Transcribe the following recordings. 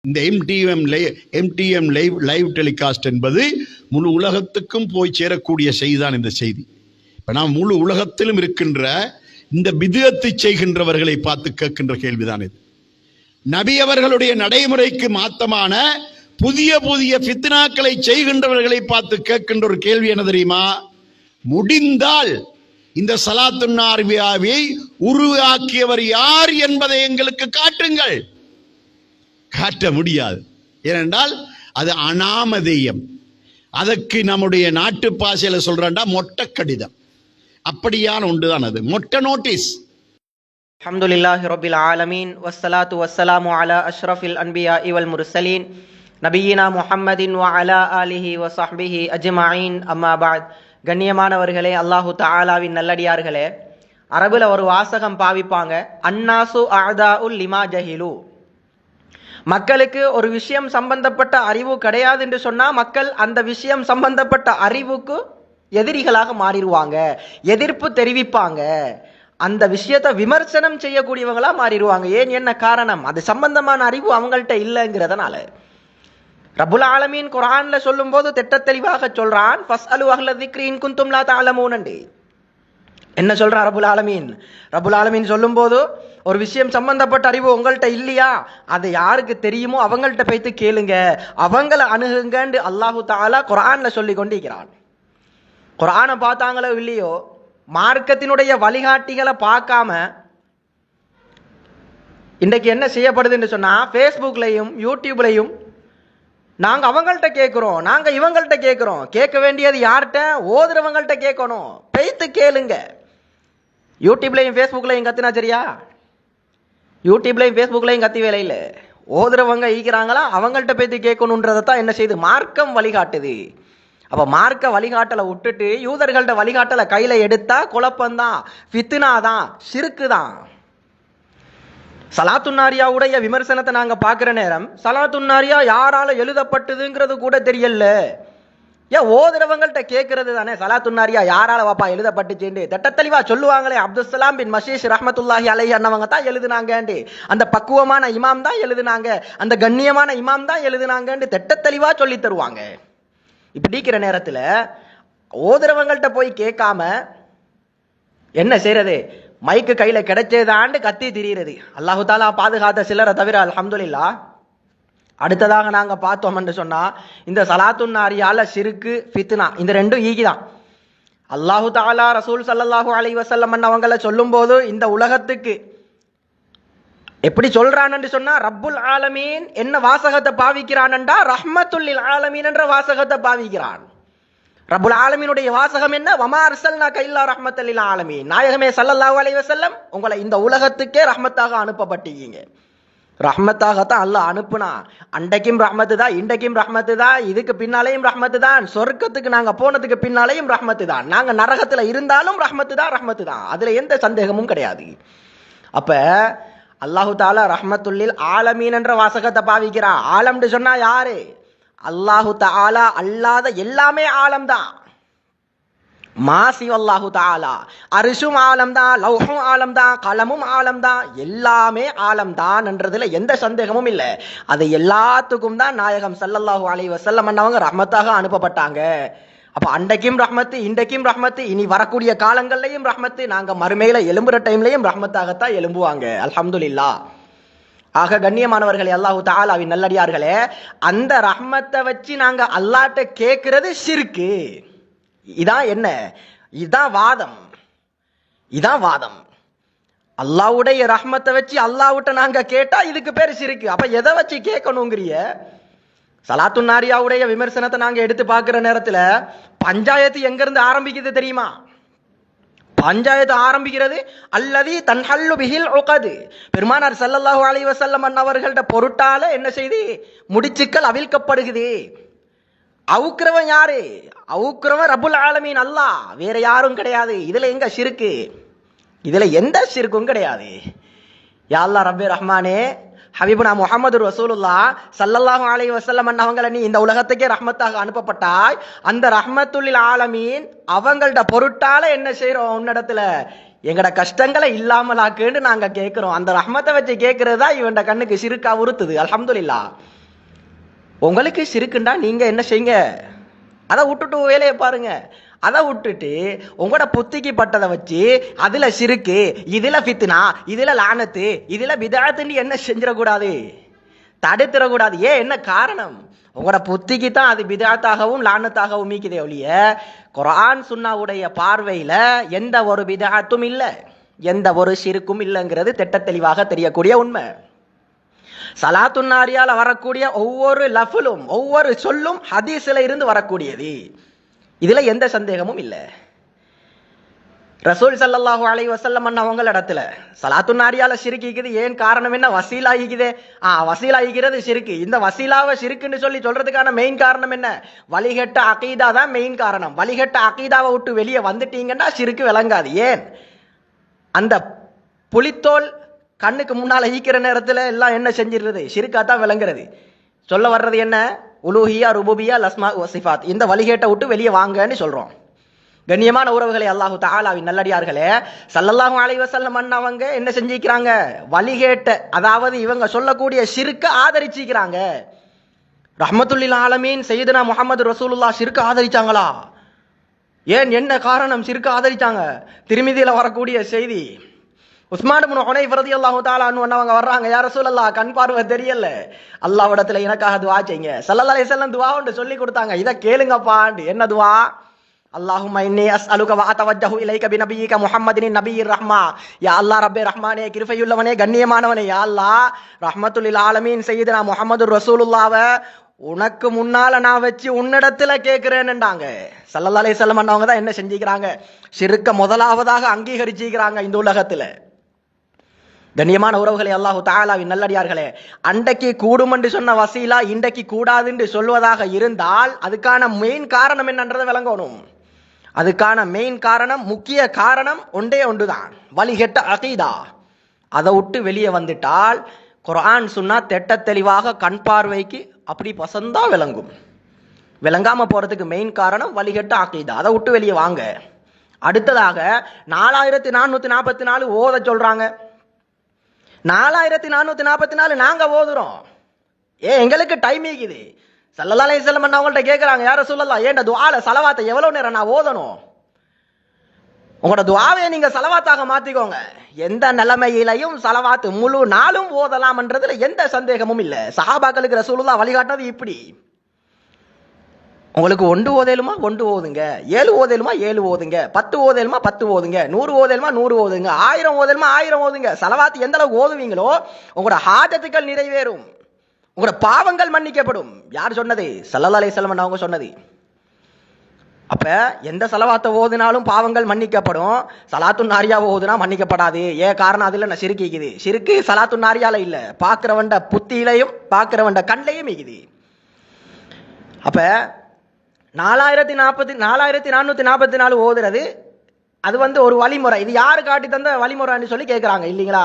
இந்த MTM live telecast என்பது முழு உலகத்துக்கும் போய் சேரக்கூடிய செய்தி தான் இந்த செய்தி. இப்போ நாம் முழு உலகத்திலும் இருக்கின்ற இந்த பிதுஅத்தை செய்கின்றவர்களை பார்த்து கேட்கின்ற கேள்விதான் இது. நபி அவர்களுடைய நடைமுறைக்கு மாத்தமான புதிய புதிய ஃபித்னாக்களை செய்கின்றவர்களை பார்த்து கேட்கின்ற ஒரு கேள்வி என்ன தெரியுமா? முடிந்தால் இந்த ஸலாத்துன் நாரியாவை உருவாக்கியவர் யார் என்பதை எங்களுக்கு காட்டுங்கள். காட்ட முடியாது. ஏனென்றால் அது அனாமதேயம். அதற்கு நம்முடைய நாட்டு பாஷையில சொல்றா மொட்டை கடிதம். அப்படியான ஒன்றுதான் அது, மொட்டை நோட்டீஸ். அல்ஹம்துலில்லாஹி ரப்பில் ஆலமீன் வஸ்ஸலாத்து வஸ்ஸலாமு அலா அஷ்ரஃபில் அன்பியா வல் முர்சலீன் நபியினா முஹம்மதின் வ அலா ஆலிஹி வ ஸஹ்பிஹி அஜ்மஈன். அம்மா பஅத். கண்ணியமானவர்களே, அல்லாஹு தஆலாவின் நல்லடியார்களே, அரபுல ஒரு வாசகம் பாவிப்பாங்க, அன்னாசு அஅதாஉல் லிமா ஜஹிலு. மக்களுக்கு ஒரு விஷயம் சம்பந்தப்பட்ட அறிவு கிடையாது என்று சொன்னா மக்கள் அந்த விஷயம் சம்பந்தப்பட்ட அறிவுக்கு எதிரிகளாக மாறிடுவாங்க, எதிர்ப்பு தெரிவிப்பாங்க, அந்த விஷயத்தை விமர்சனம் செய்யக்கூடியவங்களா மாறிடுவாங்க. ஏன், என்ன காரணம்? அது சம்பந்தமான அறிவு அவங்கள்ட்ட இல்லைங்கிறதுனால. ரப்புல் ஆலமீன் குர்ஆன்ல சொல்லும் போது திட்ட தெளிவாக சொல்றான், ஃபஸ்அலு அஹ்ல ஸிக்ரி இன் குன்தும் லா தஅலமூன். என்ன சொல்றான் ரப்புல் ஆலமீன்? ரப்புல் ஆலமீன் சொல்லும் போது ஒரு விஷயம் சம்பந்தப்பட்ட அறிவு உங்கள்கிட்ட இல்லையா, அது யாருக்கு தெரியுமோ அவங்கள்ட்ட போய்த்து கேளுங்க, அவங்களை அணுகுங்கன்னு அல்லாஹு தஆலா குர்ஆன்ல சொல்லி கொண்டிருக்கிறான். குர்ஆனை பார்த்தாங்களோ இல்லையோ, மார்க்கத்தினுடைய வழிகாட்டிகளை பார்க்காம இன்றைக்கு என்ன செய்யப்படுதுன்னு சொன்னா, ஃபேஸ்புக்லையும் யூடியூப்லையும் நாங்க அவங்கள்ட்ட கேட்கிறோம், நாங்க இவங்கள்ட்ட கேட்கிறோம். கேட்க வேண்டியது யார்கிட்ட? ஓதுறவங்கள்ட்ட கேட்கணும். பெய்த்து கேளுங்க. யூடியூப்லையும் ஃபேஸ்புக்லையும் கத்தினா சரியா? யூடியூப்லையும் ஃபேஸ்புக்லையும் கத்தி வேலை இல்லை. ஓதுறவங்க ஈக்கிறாங்களா, அவங்கள்ட்ட பேத்து கேட்கணுன்றதான் என்ன செய்யுது? மார்க்கம் வழிகாட்டுது. அப்ப மார்க்க வழிகாட்டலை விட்டுட்டு யூதர்கள்ட்ட வழிகாட்டலை கையில எடுத்தா குழப்பம்தான், ஃபித்னா தான், ஷிர்க்கு தான். ஸலாத்துன் நாரியாவுடைய விமர்சனத்தை நாங்க பார்க்கிற நேரம், ஸலாத்துன் நாரியா யாரால எழுதப்பட்டதுங்கிறது கூட தெரியல. ஏன் ஓதுறவங்கள்ட்ட கேட்கறது தானே. ஸலாத்துன் நாரியா யாரால வாப்பா எழுதப்பட்டுச்சுன்னு திட்டத்தெளிவா சொல்லுவாங்களே. அப்துஸ்ஸலாம் பின் மஷீஷ் ரஹ்மத்துல்லாஹி அலைஹி அன்னவங்க தான் எழுதுனாங்கன்னு, அந்த பக்குவமான இமாம் தான் எழுதுனாங்க, அந்த கண்ணியமான இமாம் தான் எழுதுனாங்கன்னு திட்டத்தெளிவா சொல்லி தருவாங்க. இப்படி இருக்கிற நேரத்துல ஓதுறவங்கள்ட்ட போய் கேட்காம என்ன செய்யறது? மைக்கு கையில கிடைச்சதாண்டு கத்தி திரியிறது. அல்லாஹு தாலா பாதுகாத்த சிலரை தவிர அல்ஹம்துலில்லாஹ். அடுத்ததாக நாங்க பார்த்தோம் என்று சொன்னா, இந்த ஸலாத்துன் நாரியால ஷிர்க்கு, ஃபித்னா இந்த ரெண்டும் ஈகிதான். அல்லாஹு தாலா ரசூல் ஸல்லல்லாஹு அலைஹி வஸல்லம் அவங்களை சொல்லும் போது இந்த உலகத்துக்கு எப்படி சொல்றான்னு சொன்னா, ரப்புல் ஆலமீன் என்ன வாசகத்தை பாவிக்கிறான்டா, ரஹ்மத்துல் லில் ஆலமீன் என்ற வாசகத்தை பாவிக்கிறான். ரப்புல் ஆலமீனுடைய வாசகம் என்ன? வமா அர்ஸல்னாக இல்லா ரஹ்மத்தல் லில் ஆலமீன். நாயகமே ஸல்லல்லாஹு அலைஹி வஸல்லம், உங்களை இந்த உலகத்துக்கே ரஹ்மத்தாக அனுப்பப்பட்டீங்க. ரஹ்மத்தாகத்தான் அல்லாஹ் அனுப்புனா. அன்றைக்கும் ரஹ்மத்து தான், இன்றைக்கும் ரஹ்மத்து தான், இதுக்கு பின்னாலேயும் ரஹ்மத்து தான், சொர்க்கத்துக்கு நாங்க போனதுக்கு பின்னாலேயும் ரஹ்மத்து தான், நாங்க நரகத்துல இருந்தாலும் ரஹ்மத்து தான், ரஹ்மத்து தான், அதுல எந்த சந்தேகமும் கிடையாது. அப்ப அல்லாஹு தாலா ரஹ்மத்துல்லில் ஆலமீன் என்ற வாசகத்தை பாவிக்கிறான். ஆலம்னு சொன்னா யாரு? அல்லாஹு தாலா அல்லாத எல்லாமே ஆலம் தான். மாசி அல்லாஹு தாலா, அரிசும் ஆலம் தான், லௌஹும் ஆலம் தான், கலமும் ஆலம் தான், எல்லாமே ஆலம் தான் என்றதுல எந்த சந்தேகமும் இல்லை. அது எல்லாத்துக்கும் தான் நாயகம் ஸல்லல்லாஹு அலைஹி வஸல்லம் அவங்க ரஹ்மத்தாக அனுப்பப்பட்டாங்க. அப்ப அன்றைக்கும் ரஹ்மத்து, இன்றைக்கும் ரஹ்மத்து, இனி வரக்கூடிய காலங்கள்லையும் ரஹ்மத்து, நாங்க மறுமையில எலும்புற டைம்லையும் ரஹ்மத்தாகத்தான் எலும்புவாங்க. அல்ஹம்துலில்லாஹ். ஆக கண்ணியமானவர்களே, அல்லாஹு தஆலாவின் நல்லடியார்களே, அந்த ரஹ்மத்தை வச்சு நாங்க அல்லாஹ்ட்ட கேட்கிறது ஷிர்க்கு. இதான் என்ன? இதான் வாதம், இதான் வாதம். அல்லாஹ்வுடைய ரஹ்மத்தை வச்சு அல்லாஹ்விட்ட நாங்க கேட்டா இதுக்கு பேர் ஷிர்க்கு. அப்ப எதை வச்சு கேட்கணுங்கிறிய? ஸலாத்துன் நாரியாவுடைய விமர்சனத்தை நாங்க எடுத்து பார்க்கிற நேரத்துல பஞ்சாயத்து எங்க இருந்து ஆரம்பிக்குது தெரியுமா? பஞ்சாயத்து ஆரம்பிக்கிறது அல்லதி தன்ஹல்லு பிஹில் உகது. பெருமானார் ஸல்லல்லாஹு அலைஹி வஸல்லம் அவர்கள்ட்ட பொருட்டால என்ன செய்து முடிச்சுக்கள் அவிழ்க்கப்படுகிறது. அவுக்குறவன் யாரு? அவுக்குறவன் ரப்புல் ஆலமீன் அல்லாஹ், வேற யாரும் கிடையாது. இதுல எங்க ஷிர்க்கு? இதுல எந்த ஷிர்க்கும் கிடையாது. யா அல்லாஹ் ரப்பே ரஹ்மானே, ஹபீபுனா முஹம்மது ரசூலுல்லாஹ் ஸல்லல்லாஹு அலைஹி வஸல்லம் அவங்களை நீ இந்த உலகத்துக்கே ரஹ்மத்தாக அனுப்பப்பட்டாய். அந்த ரஹ்மத்துல் லில் ஆலமீன் அவங்கள்ட்ட பொருட்டால என்ன செய்யறோம்? உன்னிடத்துல எங்கட கஷ்டங்களை இல்லாமலாக்குன்னு நாங்க கேட்கிறோம். அந்த ரஹ்மத்தை வச்சு கேட்கறதா இவன் கண்ணுக்கு ஷிர்கா உறுத்துது. அல்ஹம்துலில்லாஹ். உங்களுக்கு சிறுக்குண்டா நீங்க என்ன செய்யுங்க, அதை விட்டுட்டு வேலையை பாருங்க. அதை விட்டுட்டு உங்களோட புத்திக்கு பட்டதை வச்சு அதுல சிறுக்கு, இதுல ஃபித்னா, இதுல லானத்து, இதுல பிதாத்துன்னு என்ன செஞ்சிடக்கூடாது, தடுத்துடக்கூடாது. ஏன், என்ன காரணம்? உங்களோட புத்திக்கு தான் அது பிதாத்தாகவும் லானத்தாகவும் மீக்குதே ஒழிய குர்ஆன் சுன்னாவுடைய பார்வையில எந்த ஒரு பிதாத்தும் இல்லை, எந்த ஒரு ஷிருக்கும் இல்லைங்கிறது திட்ட தெளிவாக தெரியக்கூடிய உண்மை. சலாத்துன் நாரியால வரக்கூடிய ஒவ்வொரு லஃபுலும் ஒவ்வொரு சொல்லும் ஹதீஸ்ல இருந்து வரக்கூடியது, இதுல எந்த சந்தேகமும் இல்லை. ரசூல் ஸல்லல்லாஹு அலைஹி வஸல்லம் அவங்க இடத்துல சலாத்துன் நாரியால ஷிர்க், ஏன் காரணம் என்ன? வசீலா ஈகுதே. வசீலா ஈகிறது ஷிர்க். இந்த வசீலாவை ஷிர்க்னு சொல்லி சொல்றதுக்கான மெயின் காரணம் என்ன? வழிகட்ட அகீதா தான் மெயின் காரணம். வழிகட்ட அகீதாவை விட்டு வெளியே வந்துட்டீங்கன்னா ஷிர்க் விளங்காது. ஏன்? அந்த புலித்தோல் கண்ணுக்கு முன்னால ஈக்கிற நேரத்துல எல்லாம் என்ன செஞ்சிருது? ஷிர்கா தான் விளங்குறது. சொல்ல வர்றது என்ன? உலூஹியா, ருபூபியா, லஸ்மா வசிஃபாத், இந்த வழிகேட்டை விட்டு வெளியே வாங்கன்னு சொல்றோம். கண்ணியமான உறவுகளே, அல்லாஹு தஆலாவின் நல்லடியார்களே, ஸல்லல்லாஹு அலைஹி வஸல்லம் அவங்க என்ன செஞ்சிக்கிறாங்க? வழிகேட்ட, அதாவது இவங்க சொல்லக்கூடிய ஷிர்க ஆதரிச்சிக்கிறாங்க. ரஹ்மத்துல்லில் ஆலமீன் சையதுனா முஹம்மது ரசூலுல்லாஹ் ஷிர்க ஆதரிச்சாங்களா? ஏன், என்ன காரணம் ஷிர்க ஆதரிச்சாங்க? திர்மிதியில வரக்கூடிய செய்தி, உஸ்மான் இப்னு ஹுனைஃப் ரலியல்லாஹு தஆலா அன்ஹு அவங்க வர்றாங்க, யா ரசூலல்லாஹ் கண் பார்வை தெரியல, அல்லாஹ்விடத்துல எனக்காக துஆ செய்யுங்க. ஸல்லல்லாஹு அலைஹி வஸல்லம் துஆ ஒன்று சொல்லி கொடுத்தாங்க, இத கேளுங்கப்பாண்டு. என்ன துஆ? அல்லாஹும்ம இன்னி அஸ்அலுக வ அத்தவஜ்ஜஹு இலைக பிநபியிக முஹம்மதின் நபியிர் ரஹ்மா. யா அல்லாஹ் ரப்பே ரஹ்மானே, கிருபையுள்ளவனே, கண்ணியமானவனே, யா அல்லாஹ் ரஹ்மத்துல் ஆலமீன் சையதுனா முஹம்மது ரசூலுல்லாஹ்வ உனக்கு முன்னால நான் வச்சு உன்னிடத்துல கேட்கிறேன்னுட்டாங்க. ஸல்லல்லாஹு அலைஹி வஸல்லம் அவங்க தான் என்ன செஞ்சிக்கிறாங்க? ஷிர்க முதலாவதாக அங்கீகரிச்சிக்கிறாங்க இந்த உலகத்துல. கண்ணியமான உறவுகளே, அல்லாஹு தஆலாவின் நல்லடியார்களே, அன்றைக்கு கூடும் என்று சொன்ன வசீலா இன்றைக்கு கூடாது என்று சொல்வதாக இருந்தால் அதுக்கான மெயின் காரணம் என்னன்றதை விளங்கணும். அதுக்கான மெயின் காரணம், முக்கிய காரணம் ஒன்றே ஒன்றுதான், வழிகெட்ட அகீதா. அதை விட்டு வெளியே வந்துட்டால் குர்ஆன் சுன்னா திட்ட தெளிவாக கண் பார்வைக்கு அப்படி பசந்தா விளங்கும். விளங்காம போறதுக்கு மெயின் காரணம் வழிகெட்ட அகீதா. அதை விட்டு வெளியே வாங்க. அடுத்ததாக 4444 ஓத சொல்றாங்க. 4444 நாங்க ஓதுறோம். எங்களுக்கு டைம் இருக்குது. ஸல்லல்லாஹு அலைஹி வஸல்லம் அவங்கள்ட்ட கேட்கறாங்க, யா ரசூலல்லாஹ் ஏன்டா துஆல ஸலவாத்தை எவ்வளவு நேரம் நான் ஓதணும்? உங்களோட துஆவை நீங்க ஸலவாத்தாக மாத்திக்கோங்க. எந்த நிலைமையிலையும் ஸலவாத் முழு நாளும் ஓதலாம்ன்றதுல எந்த சந்தேகமும் இல்லை. சஹாபாக்களுக்கு ரசூலுல்லாஹ் வழிகாட்டினது இப்படி. உங்களுக்கு 1 ஓதேலுமா 1 ஓதுங்க, 7 ஓதேலுமா 7 ஓதுங்க, 10 ஓதேலுமா 10 ஓதுங்க, 100 ஓதேலுமா 100 ஓதுங்க, 1000 ஓதேலுமா 1000 ஓதுங்க. ஸலவாத் எந்த அளவுக்கு ஓதுவீங்களோ உங்களோட ஹாஜத்துக்கள் நிறைவேறும், உங்களோட பாவங்கள் மன்னிக்கப்படும். யார் சொன்னது? ஸல்லல்லாஹு அலைஹி வஸல்லம் அவங்க சொன்னது. அப்ப எந்த ஸலவாத்தை ஓதினாலும் பாவங்கள் மன்னிக்கப்படும். ஸலாத்துன் நாரியாவை ஓதுனா மன்னிக்கப்படாது. ஏன் காரணம்? அதுல நான் ஷிர்க் இருக்குது. ஷிர்க் ஸலாத்துன் நாரியால இல்ல, பார்க்கிறவண்ட புத்தியிலையும் பார்க்கிறவண்ட கண்ணையும் இருக்குது. அப்ப 4444 ஓதுறது அது ஒரு வழிமுறை. இது யாரு காட்டி தந்த வழிமுறைன்னு சொல்லி கேட்கிறாங்க இல்லீங்களா?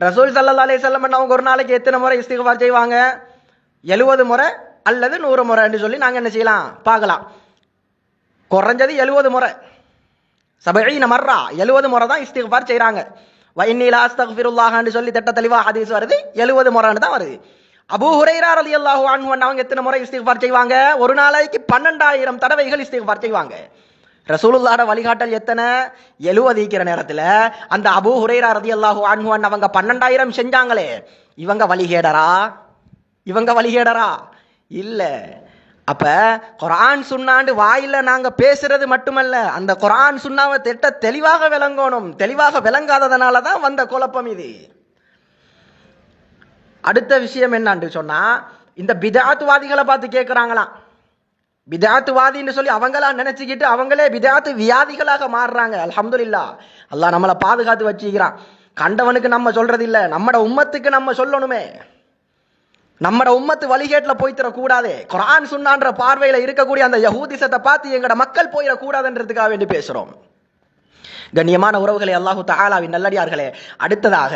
ரசூல் ஸல்லல்லாஹு அலைஹி வஸல்லம் அவங்க ஒரு நாளைக்கு எத்தனை முறை இஸ்திக்ஃபார் செய்வாங்க? 70 முறை அல்லது 100 முறைன்னு சொல்லி நாங்க என்ன செய்யலாம் பார்க்கலாம். குறைஞ்சது 70 முறை, 70 மர்ரா 70 முறை தான் இஸ்திக்ஃபார் செய்றாங்க. வ இன்னி லா அஸ்தக்ஃபிருல்லாஹ்னு சொல்லி திட்ட தெளிவா ஹதீஸ் வருது, 70 முறைன்னு தான் வருது. அபூ ஹுரைரா ரலியல்லாஹு அன்ஹு அவங்க எத்தனை முறை இஸ்திக்ஃபார் செய்வாங்க? ஒரு நாளைக்கு 12000 தடவைகள் இஸ்திக்ஃபார் செய்வாங்க. ரசூலுல்லாஹ்வோட வழிகாட்டல் எத்தனை? 70 ஈக்கிற நேரத்துல அந்த அபூ ஹுரைரா ரலியல்லாஹு அன்ஹு அவங்க 12000 செஞ்சாங்களே, இவங்க வழிகேடரா? இவங்க வழிகேடரா? இல்ல. அப்ப குர்ஆன் சுன்னாண்டு வாயில நாங்க பேசுறது மட்டுமல்ல, அந்த குர்ஆன் சுன்னாவை திட்ட தெளிவாக விளங்கணும். தெளிவாக விளங்காததனால தான் வந்த குழப்பம் இது. அடுத்த விஷயம் என்னன்னு சொன்னா, இந்த பிதாத்துவாதிகளை பார்த்து கேட்கிறாங்களாம். பிதாத்துவாதின்னு சொல்லி அவங்களா நினைச்சுக்கிட்டு அவங்களே பிதாத்து வியாதிகளாக மாறுறாங்க. அல்ஹம்துலில்லாஹ், அல்லாஹ் நம்மளை பாதுகாத்து வச்சுக்கிறான். கண்டவனுக்கு நம்ம சொல்றது இல்ல, நம்மட உம்மத்துக்கு நம்ம சொல்லணுமே. நம்மட உம்மத்து வழிகேட்டுல போய்த்தர கூடாது. குர்ஆன் சுன்னான்ற பார்வையில இருக்கக்கூடிய அந்த யஹூதிசத்தை பார்த்து எங்கட மக்கள் போயிட கூடாதுன்றதுக்காக வேண்டி பேசுறோம். கண்ணியமான உறவுகளே, அல்லாஹு தஆலாவின் நல்லடியார்களே, அடுத்ததாக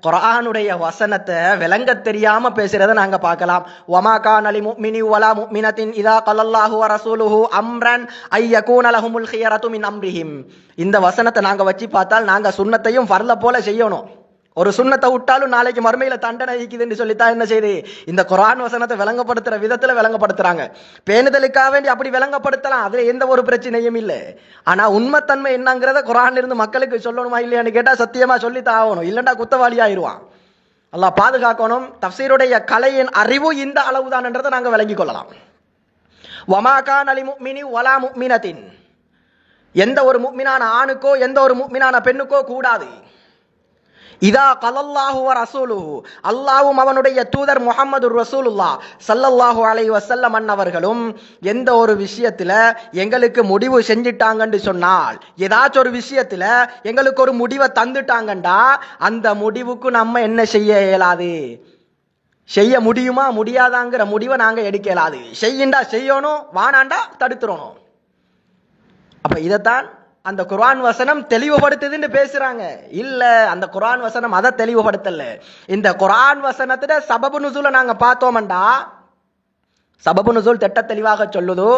குர்ஆனுடைய வசனத்தை விளங்க தெரியாம பேசுறதை நாங்க பார்க்கலாம். வமா கான லிமுஃமினி வலா முஃமினத்தின் இதா கல்லல்லாஹு வ ரசூலுஹு அம்ரன் ஐயகூன லஹுமுல் கியரத்து மின் அம்ரிஹிம். இந்த வசனத்தை நாங்க வச்சு பார்த்தால் நாங்க சுன்னத்தையும் ஃபர்ல போல செய்யணும். ஒரு சுண்ணத்தை விட்டாலும் நாளைக்கு மறுமையில தண்டனை இருக்குதுன்னு சொல்லித்தான் என்ன செய்து இந்த குர்ஆன் வசனத்தை விளங்கப்படுத்துற விதத்துல விளங்கப்படுத்துறாங்க. பேணுதலுக்காக வேண்டி அப்படி விளங்கப்படுத்தலாம், அதுல எந்த ஒரு பிரச்சனையும் இல்லை. ஆனா உண்மைத்தன்மை என்னங்கிறத குர்ஆன்ல இருந்து மக்களுக்கு சொல்லணுமா இல்லையான்னு கேட்டா சத்தியமா சொல்லித்தான் ஆகணும், இல்லைன்னா குத்தவாளி ஆயிடுவான். அல்லாஹ் பாதுகாக்கணும். தஃப்சீருடைய கலையின் அறிவு இந்த அளவுதான்ன்றதை நாங்க விளங்கிக் கொள்ளலாம். வமா கான லிமுஃமினி வலா முஃமினத்தின், எந்த ஒரு முஃமினான ஆணுக்கோ எந்த ஒரு முஃமினான பெண்ணுக்கோ கூடாது. இதா கலல்லாஹு வ ரசூலுஹு, அல்லாஹ்வும் அவனுடைய தூதர் முஹம்மது ரசூலுல்லாஹ் ஸல்லல்லாஹு அலைஹி வஸல்லம் அன்னவர்களும் எந்த ஒரு விஷயத்துல எங்களுக்கு முடிவு செஞ்சிட்டாங்கன்னு சொன்னால், ஏதாச்சும் ஒரு விஷயத்துல எங்களுக்கு ஒரு முடிவை தந்துட்டாங்கண்டா அந்த முடிவுக்கு நம்ம என்ன செய்ய இயலாது, செய்ய முடியுமா முடியாதாங்கிற முடிவை நாங்க எடுக்க இயலாது. செய்யண்டா செய்யணும், வானாண்டா தடுத்துறணும். அப்ப இதைத்தான் அந்த குர்ஆன் வசனம் தெளிவுபடுத்துதுன்னு பேசுறாங்க. இல்ல, அந்த குர்ஆன் வசனம் அதை தெளிவுபடுத்தல. இந்த குர்ஆன் வசனத்துல சபபு நுசூல நாங்க பார்த்தோம்டா, சபபு நுசூல் திட்ட தெளிவாக சொல்லுது.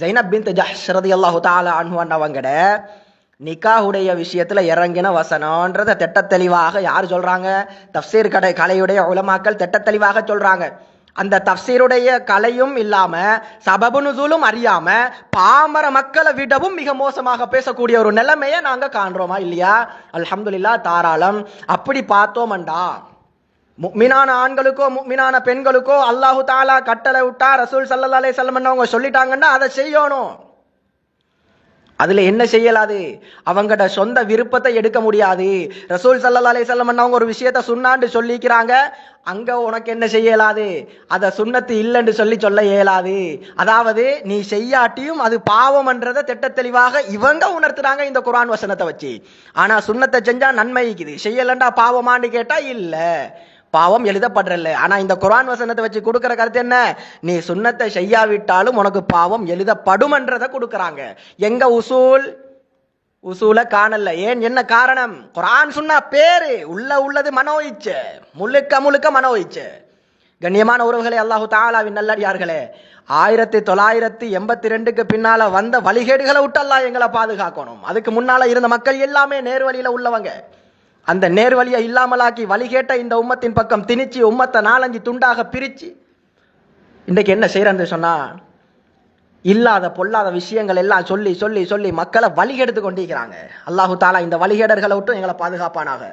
ஸைனப் பின்த் ஜஹ்ஷ் ரலியல்லாஹு தஆலா அன்ஹு அன்னவங்கட நிக்காஹுடைய விஷயத்துல இறங்கின வசனம்ன்றத திட்ட தெளிவாக யார் சொல்றாங்க? தஃப்சீர் கலையுடைய உலமாக்கள் திட்ட தெளிவாக சொல்றாங்க. அந்த தஃப்சீருடைய கலையும் இல்லாம சபபு நுசூலும் அறியாம பாமர மக்களை விடவும் மிக மோசமாக பேசக்கூடிய ஒரு நிலைமையை நாங்க காண்றோமா இல்லையா? அல்ஹம்துலில்லாஹ், தாராளம். அப்படி பார்த்தோம்டா முஃமினான ஆண்களுக்கோ முஃமினான பெண்களுக்கோ அல்லாஹு தஆலா கட்டளை விட்டா, ரசூல் ஸல்லல்லாஹு அலைஹி வஸல்லம் அவங்க சொல்லிட்டாங்கன்னா அதை செய்யணும். அதுல என்ன செய்யலாது? அவங்கட சொந்த விருப்பத்தை எடுக்க முடியாது. ரசூல் ஸல்லல்லாஹு அலைஹி வஸல்லம் அவங்க ஒரு விஷயத்தை சுன்னான்னு சொல்லிக்கிறாங்க, அங்க உனக்கு என்ன செய்யலாது? அத சுன்னத்து இல்லைன்னு சொல்ல இயலாது. அதாவது நீ செய்யாட்டியும் அது பாவம்ன்றதை திட்ட தெளிவாக இவங்க உணர்த்துறாங்க இந்த குர்ஆன் வசனத்தை வச்சு. ஆனா சுன்னத்தை செஞ்சா நன்மை இருக்குது, செய்யலண்டா பாவமான்னு கேட்டா இல்ல, பாவம் எழுதப்படுறல. ஆனா இந்த குர்ஆன் வசனத்தை வச்சு கொடுக்கிற கருத்து என்ன? நீ சுன்னத்தை செய்யாவிட்டாலும் உனக்கு பாவம் எழுதப்படும்ன்றதை கொடுக்கறாங்க. எங்க உசூல காணல. ஏன், என்ன காரணம்? குர்ஆன் சுன்னா பேரு, உள்ளது மனோ இச்சை, முழுக்க மனோ இச்சை. கண்ணியமான உறவுகளே, அல்லாஹு தஆலாவின் நல்லடியார்களே, 1982க்கு பின்னால வந்த வழிகேடுகளை விட்டு அல்லாஹ் எங்களை பாதுகாக்கணும். அதுக்கு முன்னால இருந்த மக்கள் எல்லாமே நேர்வழியில உள்ளவங்க. அந்த நேர்வழியை இல்லாமலாக்கி வழிகேட்ட இந்த உம்மத்தின் பக்கம் திணிச்சு உம்மத்தை 4-5 துண்டாக பிரிச்சு இன்றைக்கு என்ன செய்யறது சொன்னா, இல்லாத பொல்லாத விஷயங்கள் எல்லாம் சொல்லி சொல்லி சொல்லி மக்களை வழிகெடுத்து கொண்டிருக்கிறாங்க. அல்லாஹு தஆலா இந்த வழிகேடர்களை விட்டு எங்களை பாதுகாப்பானாக.